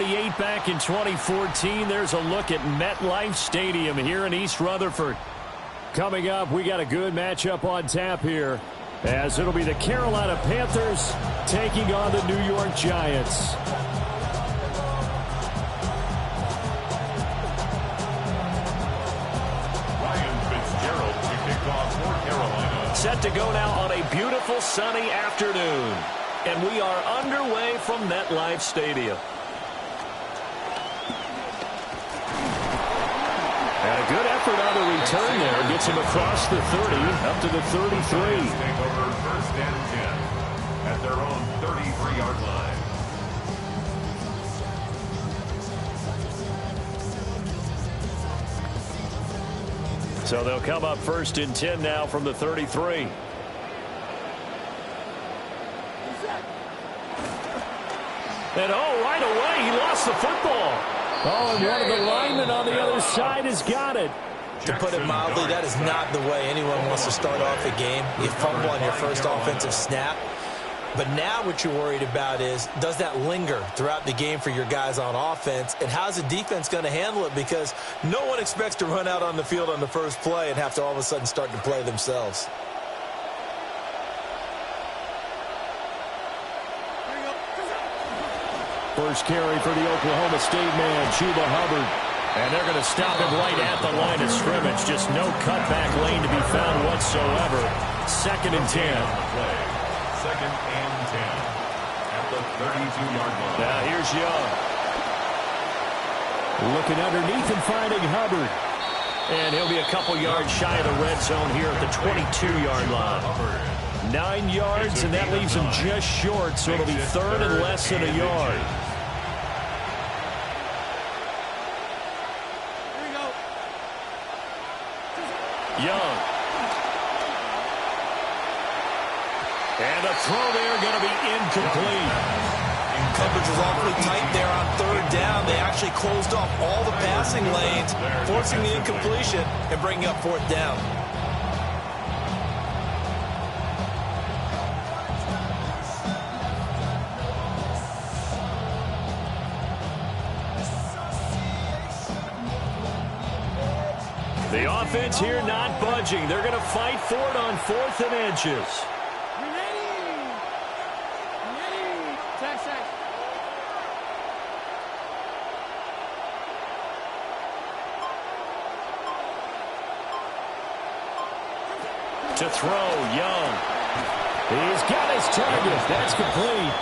28 back in 2014. There's a look at MetLife Stadium here in East Rutherford. Coming up, we got a good matchup on tap here, as it'll be the Carolina Panthers taking on the New York Giants. Set to go now on a beautiful sunny afternoon. And we are underway from MetLife Stadium. And a good effort on the return there. Gets him across the 30, up to the 33. Take over first and 10 at their own 33-yard line. So they'll come up first and 10 now from the 33. And right away, he lost the football. And one of the linemen on the other side has got it. To put it mildly, that is not the way anyone wants to start off a game. You fumble on your first offensive snap. But now what you're worried about is, does that linger throughout the game for your guys on offense? And how's the defense going to handle it? Because no one expects to run out on the field on the first play and have to all of a sudden start to play themselves. First carry for the Oklahoma State man, Chuba Hubbard. And they're going to stop him right at the line of scrimmage. Just no cutback lane to be found whatsoever. Second and 10. Second and 10 at the 32-yard line. Now here's Young. Looking underneath and finding Hubbard. And he'll be a couple yards shy of the red zone here at the 22-yard line. 9 yards, and that leaves him just short, so it'll be third and less than a yard. Young. And the throw there going to be incomplete. Coverage was awfully tight there on third down. They actually closed off all the passing lanes, forcing the incompletion and bringing up fourth down. The offense here not budging. They're going to fight for it on 4th and inches. To throw, Young. He's got his target. That's complete.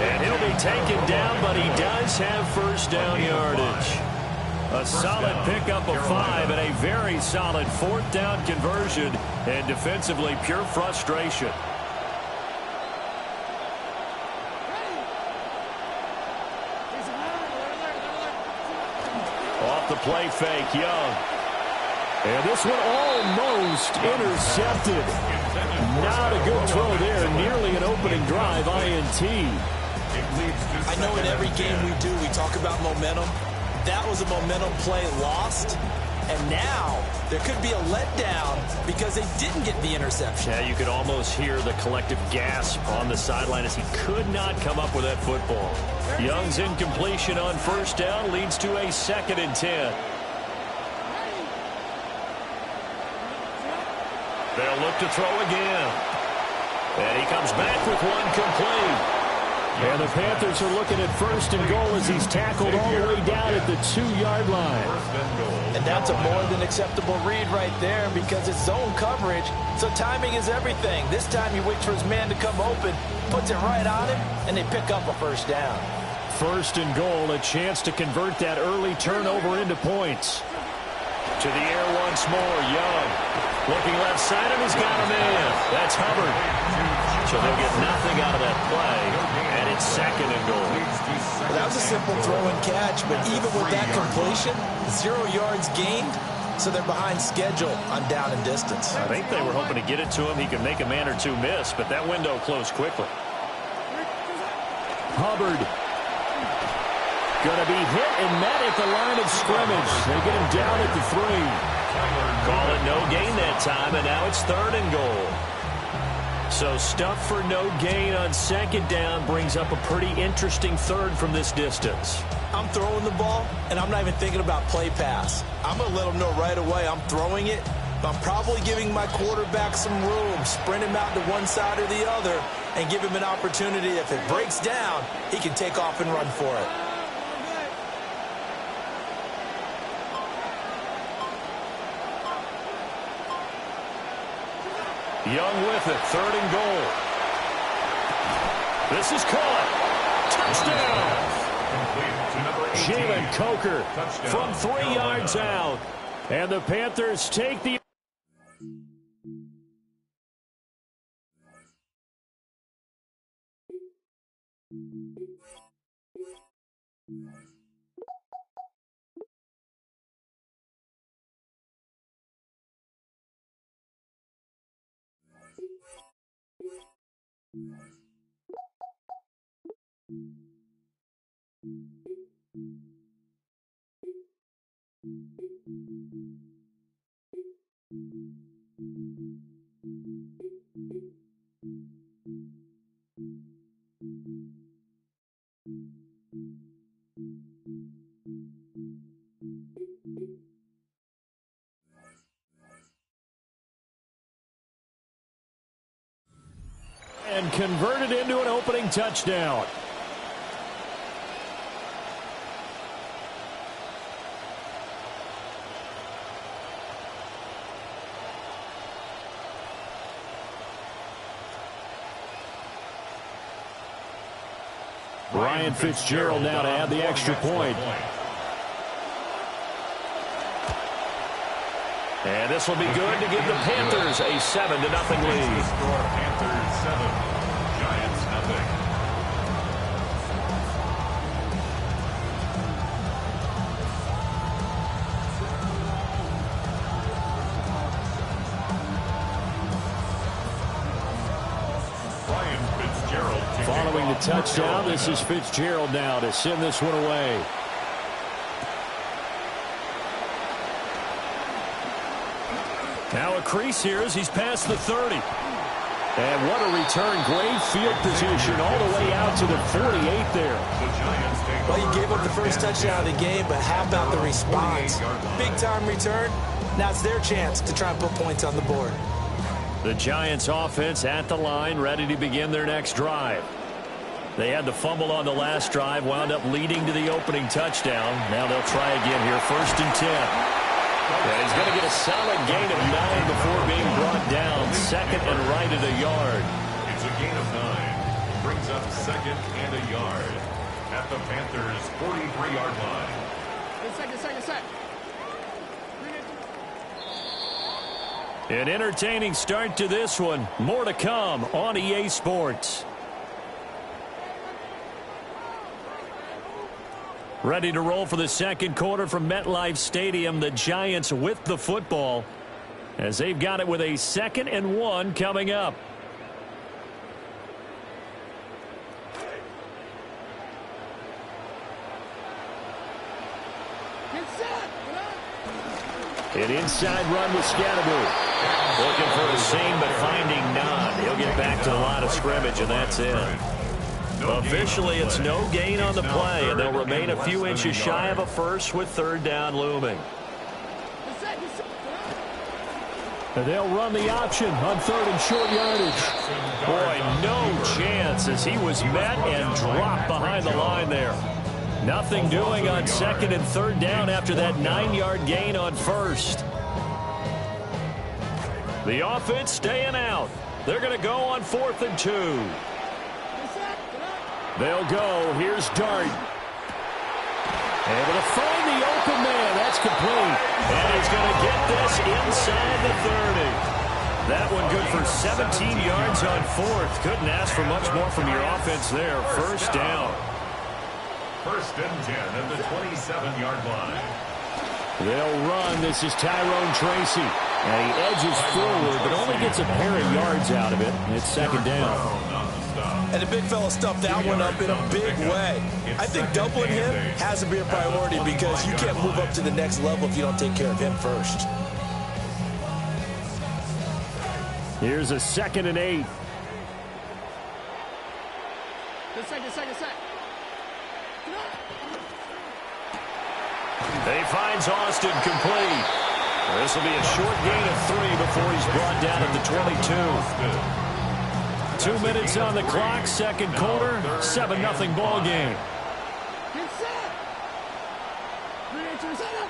And he'll be taken down, but he does have first down yardage. A solid pickup of 5 and a very solid 4th down conversion. And defensively, pure frustration. Off the play fake, Young. And this one almost intercepted. Not a good throw there. Nearly an opening drive, INT. I know in every game we do, we talk about momentum. That was a momentum play lost. And now there could be a letdown because they didn't get the interception. Yeah, you could almost hear the collective gasp on the sideline as he could not come up with that football. Young's incompletion on first down leads to a 2nd and 10. They'll look to throw again. And he comes back with one complete. And the Panthers are looking at 1st and goal as he's tackled all the way down at the 2-yard line. And that's a more than acceptable read right there because it's zone coverage, so timing is everything. This time he waits for his man to come open, puts it right on him, and they pick up a first down. 1st and goal, a chance to convert that early turnover into points. To the air once more, Young. Looking left side of him, he's got a man. That's Hubbard. So they'll get nothing out of that play, and it's 2nd and goal. Well, that was a simple throw and catch, but even with that completion, 0 yards gained, so they're behind schedule on down and distance. I think they were hoping to get it to him. He could make a man or two miss, but that window closed quickly. Hubbard. Going to be hit and met at the line of scrimmage. They get him down at the 3. Call it no gain that time, and now it's 3rd and goal. So stuff for no gain on second down brings up a pretty interesting third from this distance. I'm throwing the ball, and I'm not even thinking about play pass. I'm going to let them know right away I'm throwing it, but I'm probably giving my quarterback some room, sprint him out to one side or the other, and give him an opportunity. If it breaks down, he can take off and run for it. Young with it, 3rd and goal. This is caught. Touchdown. Jalen Coker from 3 yards out. And the Panthers take the... And converted into an opening touchdown. Ryan Fitzgerald now to add the extra point. And this will be good to give the Panthers a 7-0 lead. Panthers 7, Giants nothing. Following the touchdown, this is Fitzgerald now to send this one away. Now a crease here as he's past the 30. And what a return. Great field position all the way out to the 48 there. Well, you gave up the first touchdown of the game, but how about the response? Big-time return. Now it's their chance to try and put points on the board. The Giants offense at the line, ready to begin their next drive. They had the fumble on the last drive, wound up leading to the opening touchdown. Now they'll try again here, 1st and 10. And he's going to get a solid gain of 9 before being brought down. 2nd and right at a yard. It's a gain of 9. Brings up 2nd and a yard at the Panthers' 43-yard line. Second. An entertaining start to this one. More to come on EA Sports. Ready to roll for the second quarter from MetLife Stadium. The Giants with the football as they've got it with a 2nd and 1 coming up. An inside run with Scatterby. Looking for a seam, but finding none. He'll get back to the line of scrimmage, and that's it. Officially, it's no gain on the play, and they'll remain a few inches shy of a first with 3rd down looming. And they'll run the option on 3rd and short yardage. Boy, no chance as he was met and dropped behind the line there. Nothing doing on 2nd and 3rd down after that 9-yard gain on 1st. The offense staying out. They're going to go on 4th and 2. They'll go. Here's Dart. Able to find the open man. That's complete. And he's going to get this inside the 30. That one good for 17 yards on 4th. Couldn't ask for much more from your offense there. 1st down. 1st and 10 at the 27-yard line. They'll run. This is Tyrone Tracy. And he edges forward, but only gets a pair of yards out of it. It's 2nd down. And the big fella stuffed that one up in a big way. I think doubling him has to be a priority because you can't move up to the next level if you don't take care of him first. Here's a 2nd and 8. Set. He finds Austin complete. This will be a short gain of 3 before he's brought down at the 22. 2 minutes on the clock, second quarter, 7-0 ball game. Get set. Set up.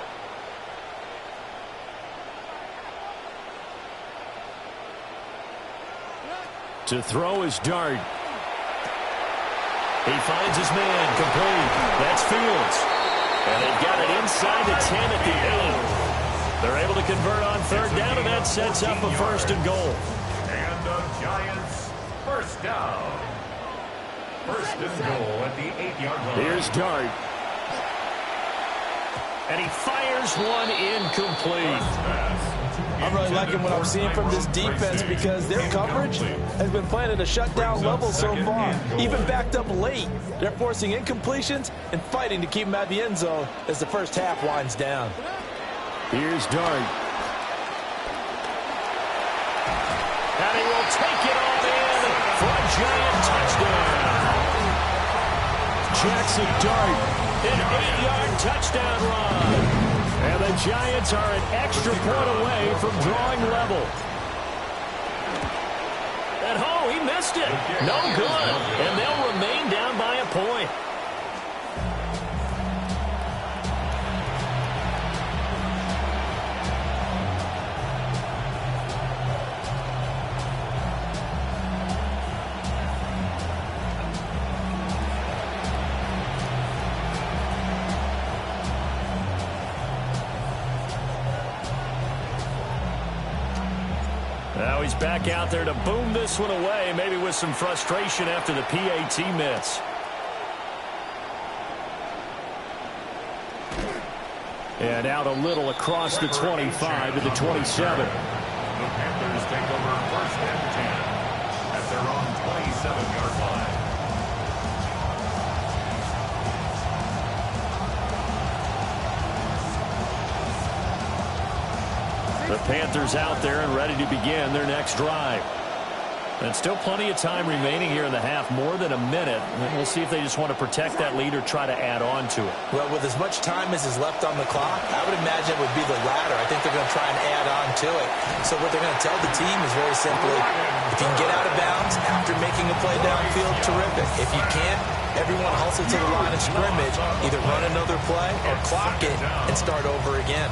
To throw is Dart. He finds his man complete. That's Fields. And they've got it inside the 10 at the 8. They're able to convert on third down, and that sets up a first and goal. And the Giants first down. First and goal at the 8-yard line. Here's Dart. And he fires one incomplete. I'm really liking what I'm seeing from this defense because their coverage has been playing at a shutdown level so far. Even backed up late, they're forcing incompletions and fighting to keep them at the end zone as the first half winds down. Here's Dart. And he will take it all in for a Giant touchdown. Jackson Dart, an 8-yard touchdown run. And the Giants are an extra point away from drawing level. And he missed it. No good. And they'll remain down by a point. Now he's back out there to boom this one away, maybe with some frustration after the PAT miss. And out a little across the 25 to the 27. The Panthers take over first and 10 at their own 27-yard line. The Panthers out there and ready to begin their next drive. And still plenty of time remaining here in the half, more than a minute. We'll see if they just want to protect that lead or try to add on to it. Well, with as much time as is left on the clock, I would imagine it would be the latter. I think they're going to try and add on to it. So what they're going to tell the team is very simply, if you can get out of bounds after making a play downfield, terrific. If you can't, everyone hustle to the line of scrimmage, either run another play or clock it and start over again.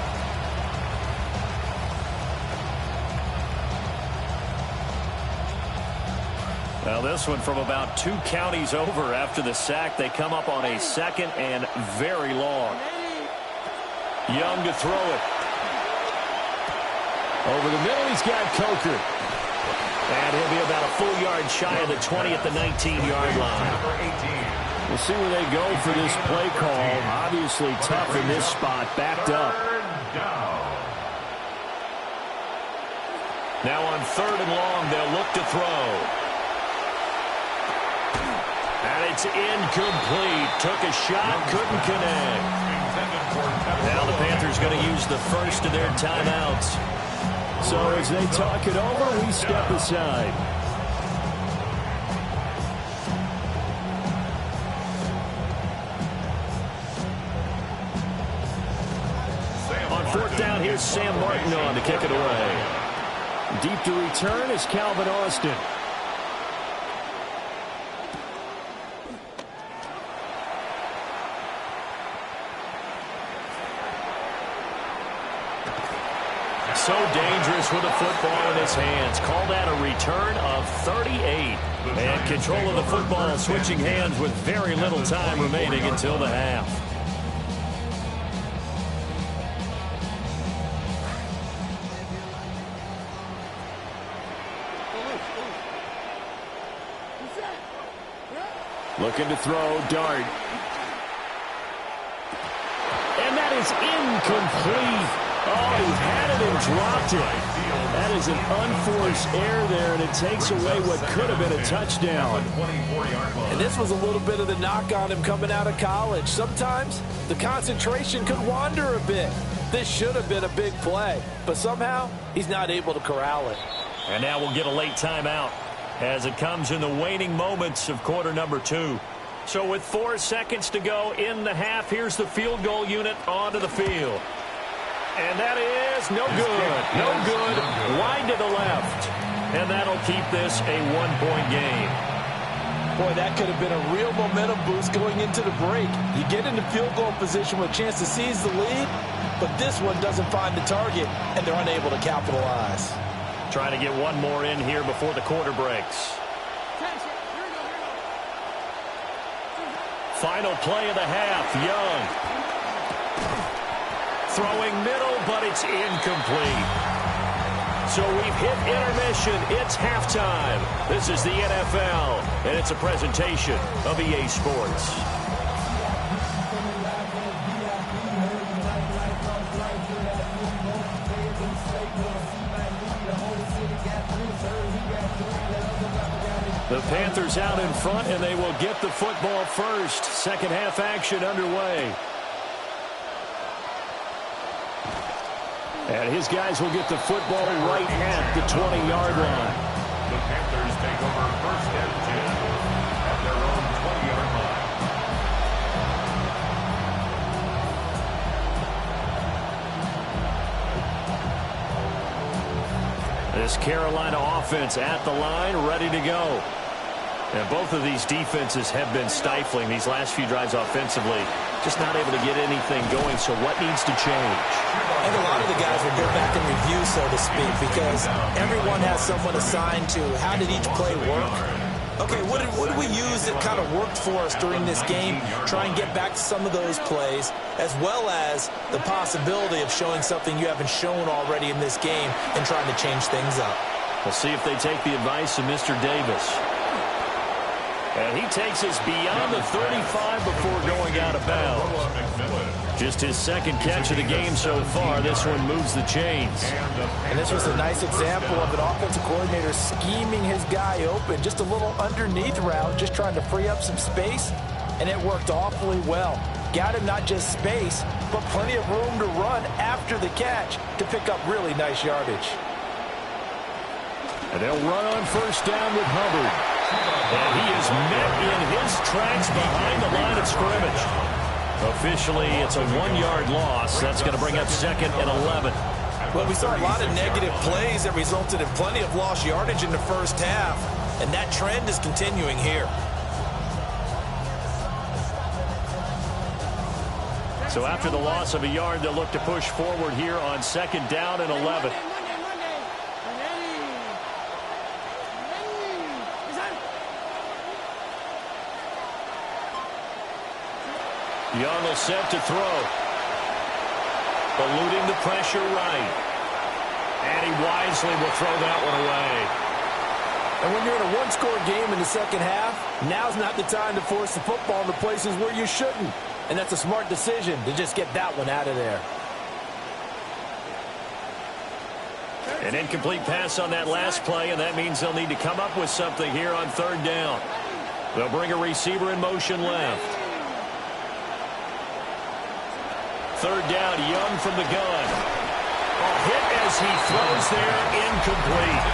Well, this one from about 2 counties over after the sack. They come up on a second and very long. Young to throw it. Over the middle, he's got Coker. And he'll be about a full yard shy of the 20 at the 19-yard line. We'll see where they go for this play call. Obviously tough in this spot, backed up. Now on third and long, they'll look to throw. And it's incomplete. Took a shot, couldn't connect. Now the Panthers going to use the first of their timeouts. So as they talk it over, we step aside. On fourth down, here's Sam Martin on to kick it away. Deep to return is Calvin Austin. So dangerous with the football in his hands. Call that a return of 38. And control of the football switching hands with very little time remaining until the half. Looking to throw, Dart. And that is incomplete. Oh, he had it and dropped it. That is an unforced error there, and it takes away what could have been a touchdown. And this was a little bit of the knock on him coming out of college. Sometimes the concentration could wander a bit. This should have been a big play, but somehow he's not able to corral it. And now we'll get a late timeout as it comes in the waning moments of quarter number 2. So with 4 seconds to go in the half, here's the field goal unit onto the field. And that is no good. No good. Wide to the left. And that'll keep this a 1-point game. Boy, that could have been a real momentum boost going into the break. You get into field goal position with a chance to seize the lead, but this one doesn't find the target, and they're unable to capitalize. Trying to get one more in here before the quarter breaks. Final play of the half, Young. Throwing middle, but it's incomplete. So we've hit intermission. It's halftime. This is the NFL, and it's a presentation of EA Sports. The Panthers out in front, and they will get the football first. Second half action underway. And his guys will get the football right at the 20-yard line. The Panthers take over first and 10 at their own 20-yard line. This Carolina offense at the line, ready to go. And both of these defenses have been stifling these last few drives offensively. Just not able to get anything going, so what needs to change? And a lot of the guys will go back and review, so to speak, because everyone has someone assigned to how did each play work. Okay, what did we use that kind of worked for us during this game? Try and get back to some of those plays, as well as the possibility of showing something you haven't shown already in this game and trying to change things up. We'll see if they take the advice of Mr. Davis. And he takes us beyond the 35 before going out of bounds. Just his second catch of the game so far. This one moves the chains. And this was a nice example of an offensive coordinator scheming his guy open. Just a little underneath route, just trying to free up some space. And it worked awfully well. Got him not just space, but plenty of room to run after the catch to pick up really nice yardage. And they'll run on first down with Hubbard. And he is met in his tracks behind the line of scrimmage. Officially, it's a 1-yard loss. That's going to bring up second and 11. Well, we saw a lot of negative plays that resulted in plenty of lost yardage in the first half, and that trend is continuing here. So after the loss of a yard, they'll look to push forward here on second down and 11. Young will set to throw. Eluding the pressure right. And he wisely will throw that one away. And when you're in a one-score game in the second half, now's not the time to force the football into places where you shouldn't. And that's a smart decision to just get that one out of there. An incomplete pass on that last play, and that means they'll need to come up with something here on third down. They'll bring a receiver in motion left. Third down, Young from the gun. A hit as he throws there, incomplete.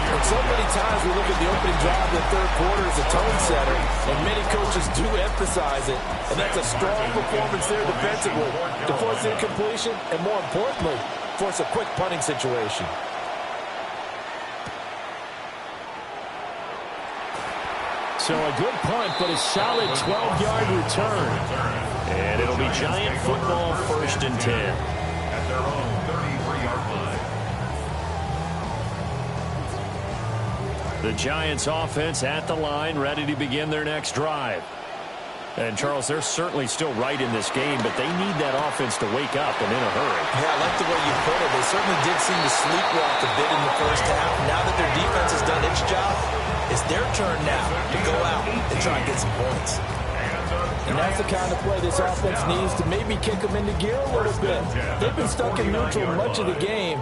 And so many times we look at the opening drive of the third quarter as a tone setter, and many coaches do emphasize it. And that's a strong performance there defensively to force incompletion and, more importantly, force a quick punting situation. So a good punt, but a solid 12-yard return. And it'll be Giant football first and 10. At their own 33-yard line. The Giants offense at the line, ready to begin their next drive. And, Charles, they're certainly still right in this game, but they need that offense to wake up and in a hurry. Yeah, I like the way you put it. They certainly did seem to sleepwalk a bit in the first half. Now that their defense has done its job, it's their turn now to go out and try and get some points. And that's the kind of play this offense needs to maybe kick them into gear a little bit. They've been stuck in neutral much of the game.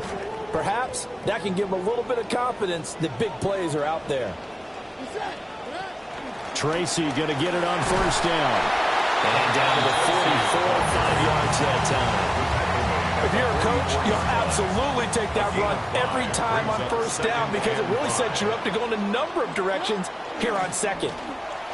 Perhaps that can give them a little bit of confidence that big plays are out there. Tracy going to get it on first down. And down to the 44, 5 yards that time. If you're a coach, you'll absolutely take that run every time on first down because it really sets you up to go in a number of directions here on second.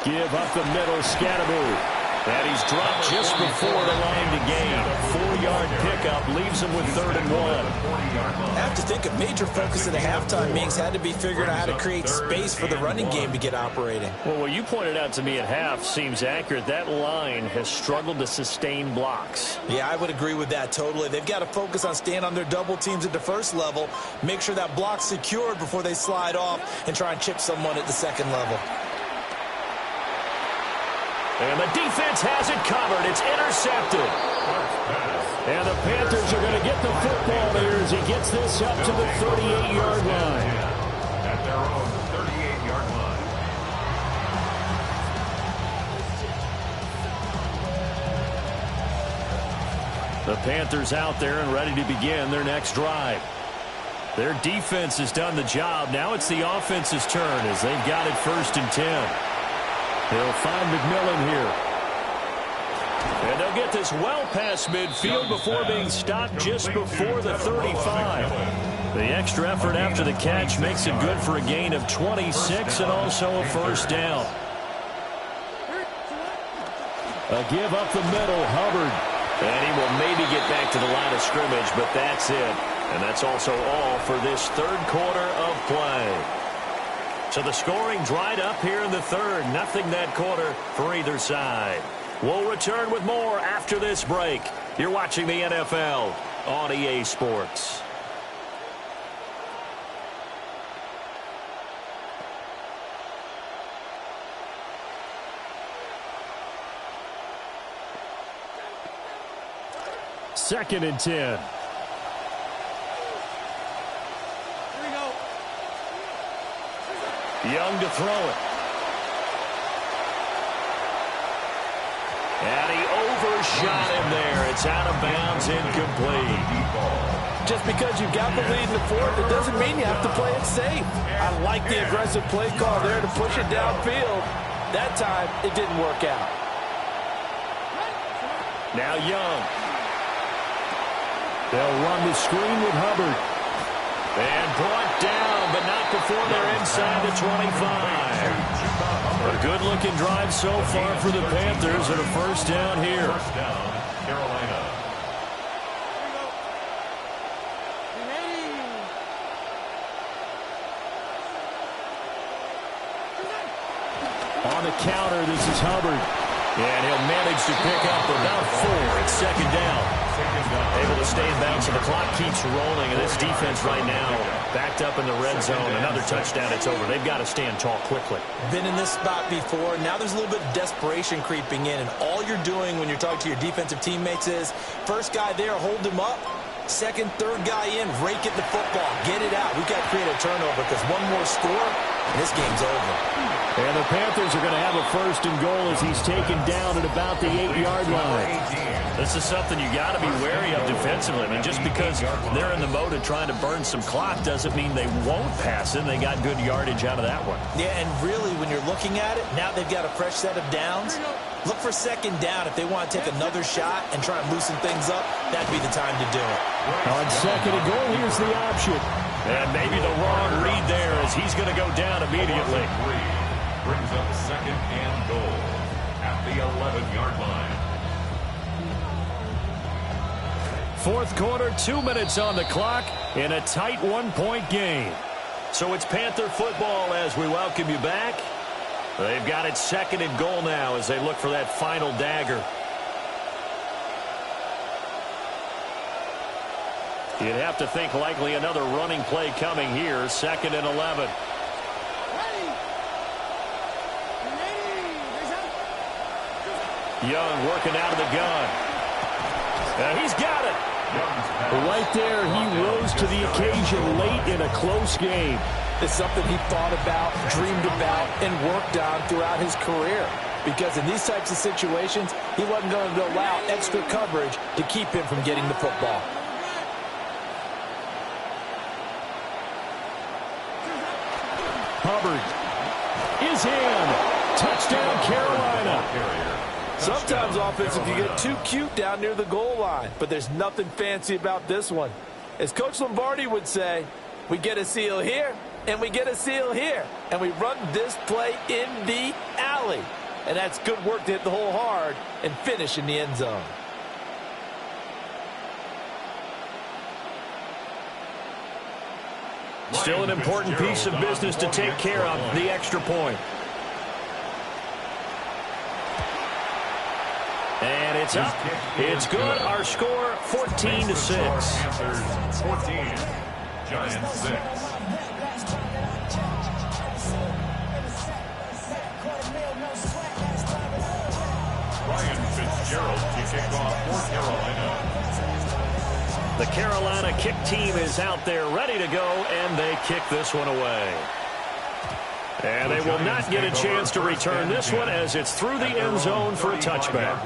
Give up the middle, Scatteroo. And he's dropped just before the line to gain. 4-yard pickup leaves him with 3rd and 1. I have to think a major focus of the halftime meetings had to be figuring out how to create space for the running game to get operating. Well, what you pointed out to me at half seems accurate. That line has struggled to sustain blocks. Yeah, I would agree with that totally. They've got to focus on staying on their double teams at the first level, make sure that block's secured before they slide off and try and chip someone at the second level. And the defense has it covered. It's intercepted. And the Panthers are going to get the football here as he gets this up to the 38-yard line. At their own 38-yard line. The Panthers out there and ready to begin their next drive. Their defense has done the job. Now it's the offense's turn as they've got it 1st and 10. They'll find McMillan here. And they'll get this well past midfield before being stopped just before the 35. The extra effort after the catch makes it good for a gain of 26 and also a 1st down. A give up the middle, Hubbard. And he will maybe get back to the line of scrimmage, but that's it. And that's also all for this 3rd quarter of play. So the scoring dried up here in the 3rd. Nothing that quarter for either side. We'll return with more after this break. You're watching the NFL on EA Sports. Second and 10. Young to throw it. And he overshot him there. It's out of bounds, incomplete. Just because you've got the lead in the 4th, it doesn't mean you have to play it safe. I like the aggressive play call there to push it downfield. That time, it didn't work out. Now Young. They'll run the screen with Hubbard. And brought down, but not before they're inside the 25. A good-looking drive so far for the Panthers and a 1st down here. 1st down, Carolina. On the counter, this is Hubbard. And he'll manage to pick up about 4. It's 2nd down. Able to stay in bounds, and the clock keeps rolling. And this defense right now backed up in the red zone. Another touchdown, it's over. They've got to stand tall quickly. Been in this spot before. Now there's a little bit of desperation creeping in. And all you're doing when you're talking to your defensive teammates is, first guy there, hold him up. Second, third guy in, rake at the football. Get it out. We've got to create a turnover because one more score, and this game's over. And the Panthers are going to have a 1st and goal as he's taken down at about the 8-yard line. This is something you got to be wary of defensively. I mean, just because they're in the mode of trying to burn some clock doesn't mean they won't pass it. They got good yardage out of that one. Yeah, and really, when you're looking at it, now they've got a fresh set of downs. Look for 2nd down. If they want to take another shot and try and loosen things up, that'd be the time to do it. On 2nd and goal, here's the option. And maybe the wrong read there as he's going to go down immediately. Brings up 2nd and goal at the 11-yard line. 4th quarter, 2 minutes on the clock in a tight 1-point game. So it's Panther football as we welcome you back. They've got it 2nd and goal now as they look for that final dagger. You'd have to think likely another running play coming here. 2nd and 11. Young working out of the gun. He's got it. Right there, he rose to the occasion late in a close game. It's something he thought about, dreamed about, and worked on throughout his career. Because in these types of situations, he wasn't going to allow extra coverage to keep him from getting the football. Hubbard is in. Touchdown, Carolina. Sometimes offensive, you get too cute down near the goal line, but there's nothing fancy about this one. As Coach Lombardi would say, we get a seal here, and we get a seal here, and we run this play in the alley. belly. And that's good work to hit the hole hard and finish in the end zone. Still an important piece of business to take care of, the extra point. And it's up. It's good. Our score, 14-6. Panthers 14, Giants 6. Ryan Fitzgerald to kick off for Carolina. The Carolina kick team is out there ready to go, and they kick this one away. And they will not get a chance to return this one as it's through the end zone for a touchback.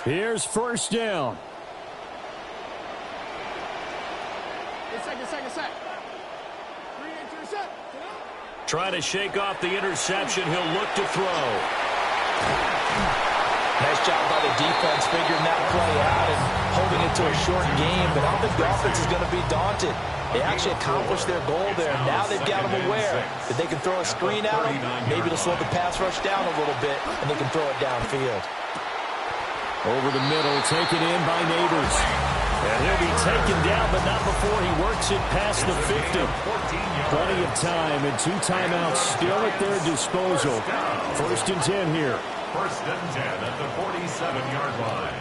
Here's first down. Second. Intercept. Try to shake off the interception. He'll look to throw. Nice job by the defense figuring that play out and holding it to a short game, but I don't think the offense is going to be daunted. They actually accomplished their goal there. Now they've got them aware that they can throw a screen at them, maybe to slow the pass rush down a little bit, and they can throw it downfield. Over the middle, taken in by Neighbors. And he'll be taken down, but not before he works it past the 50. Plenty of time and 2 timeouts still at their disposal. First and 10 here. First and 10 at the 47-yard line.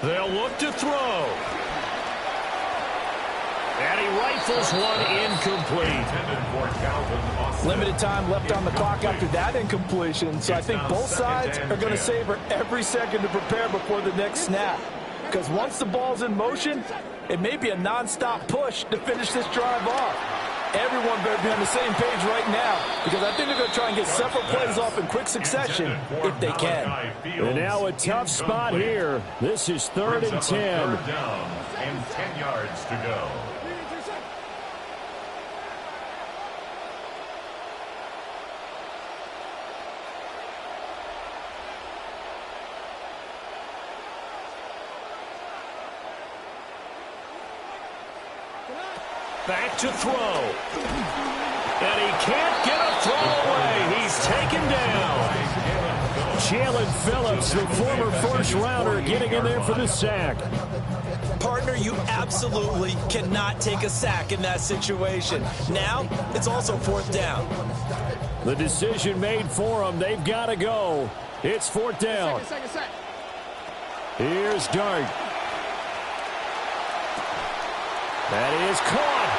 They'll look to throw. And he rifles one incomplete. Limited time left on the clock after that incompletion, so I think both sides are going to savor every second to prepare before the next snap. Because once the ball's in motion, it may be a nonstop push to finish this drive off. Everyone better be on the same page right now, because I think they're going to try and get several plays off in quick succession if they can. And now a tough spot here. This is 3rd and 10. Third down and 10 yards to go. Back to throw. And he can't get a throw away. He's taken down. Jalen Phillips, the former first-rounder, getting in there for the sack. Partner, you absolutely cannot take a sack in that situation. Now, it's also 4th down. The decision made for them. They've got to go. It's 4th down. Second. Here's Dart. That is caught.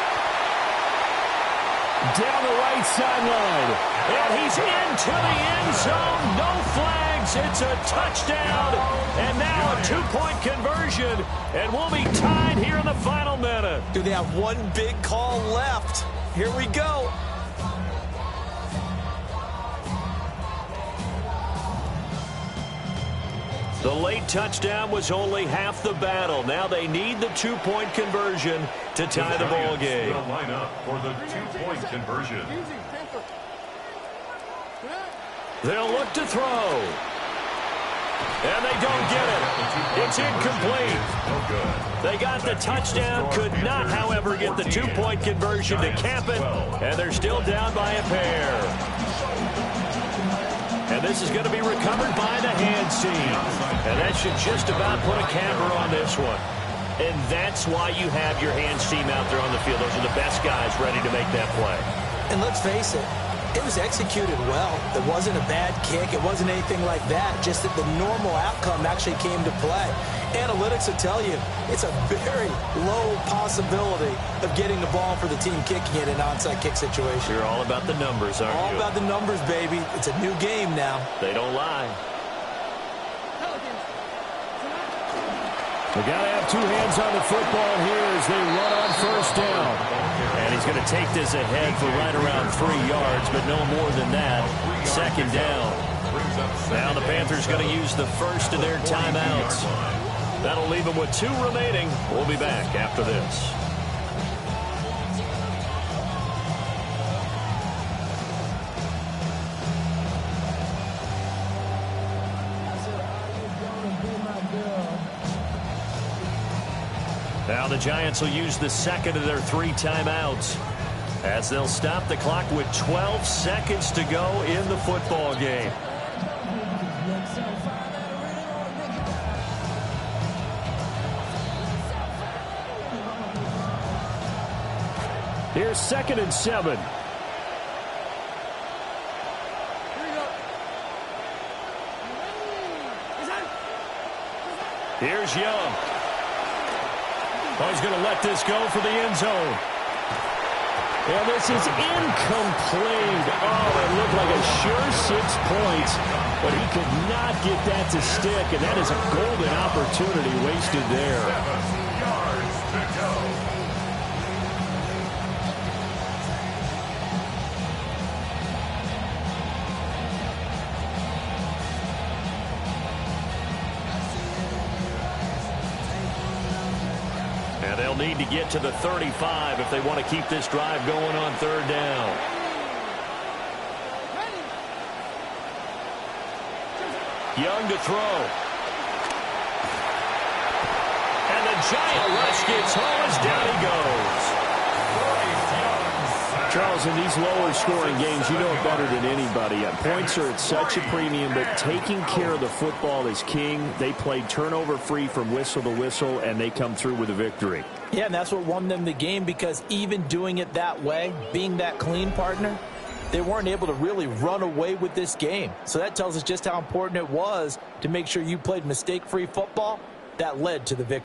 Down the right sideline. And he's into the end zone. No flags. It's a touchdown. And now a 2-point conversion. And we'll be tied here in the final minute. Do they have one big call left? Here we go. The late touchdown was only half the battle. Now they need the 2-point conversion to tie the ball game. Will line up for the 2-point conversion. They'll look to throw. And they don't get it. It's incomplete. They got the touchdown, could not, however, get the 2-point conversion to cap it. And they're still down by a pair. And this is going to be recovered by the hands team. And that should just about put a camper on this one. And that's why you have your hands team out there on the field. Those are the best guys ready to make that play. And let's face it, it was executed well. It wasn't a bad kick. It wasn't anything like that. Just that the normal outcome actually came to play. Analytics will tell you it's a very low possibility of getting the ball for the team kicking it in an onside kick situation. You're all about the numbers, aren't you? All about the numbers, baby. It's a new game now. They don't lie. They got to have 2 hands on the football here as they run on first down. And he's going to take this ahead for right around 3 yards, but no more than that. 2nd down. Now the Panthers going to use the first of their timeouts. That'll leave them with 2 remaining. We'll be back after this. Now the Giants will use the second of their 3 timeouts as they'll stop the clock with 12 seconds to go in the football game. Here's 2nd and 7. Here's Young. Oh, he's going to let this go for the end zone. And this is incomplete. Oh, it looked like a sure 6 points, but he could not get that to stick, and that is a golden opportunity wasted there. 7 yards to go. And they'll need to get to the 35 if they want to keep this drive going on 3rd down. Young to throw. And the giant rush gets home as down he goes. Charles, in these lower scoring games, you know it better than anybody. Points are at such a premium, but taking care of the football is king. They played turnover free from whistle to whistle, and they come through with a victory. Yeah, and that's what won them the game, because even doing it that way, being that clean, partner, they weren't able to really run away with this game. So that tells us just how important it was to make sure you played mistake-free football that led to the victory.